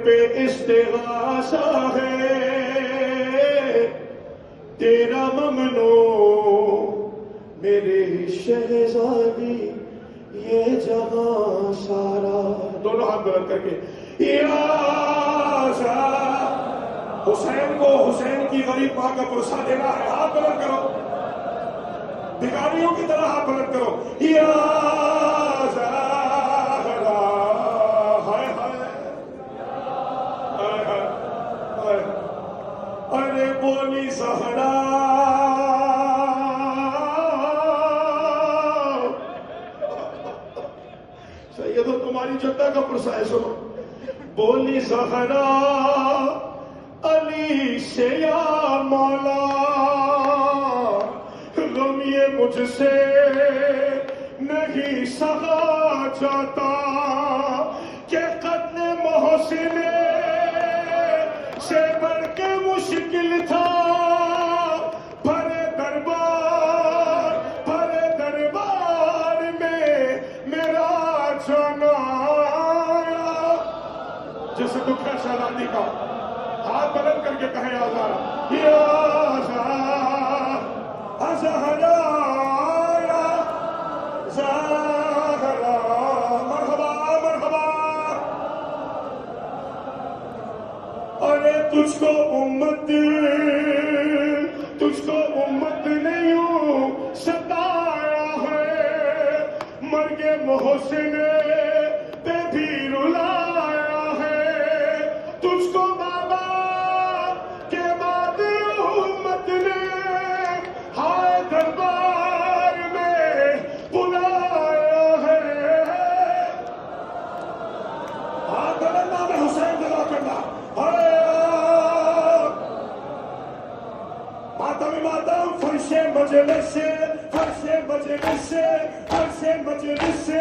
پہ استغاثہ ہے تیرا ممنوع میرے شہزادی یہ جہاں سارا. دونوں ہاتھ بلند کر کے یا حسین کو حسین کی غریب ماں کا پرسہ دینا ہے. ہاتھ بلند کرو, بھکاریوں کی طرح ہاتھ بلند کرو. یا زہرا ہائے ہائے ارے بولی زہرا سیدو تمہاری جدہ کا پرسہ ہے. سنو بولی زہرا علی سے یا مولا غم یہ مجھ سے نہیں سہا جاتا کہ قتل محسن سے بڑھ کے مشکل تھا. بھرے دربار میں میرا جانا جیسے دکھ ہے شہزادی کا. ہاتھ بلند کر کے کہے آزارا یا زہرا یا زہرا مرحبا مرحبا. ارے تجھ کو امت نے یوں ستایا ہے مرگ محسن پہ بھی رلایا ہے. تجھ کو بابا کے بعد امت نے ہائے دربار میں بلایا ہے. ہاتھ بلند نام حسین دلا کرنا. ماتم فرش مجلس سے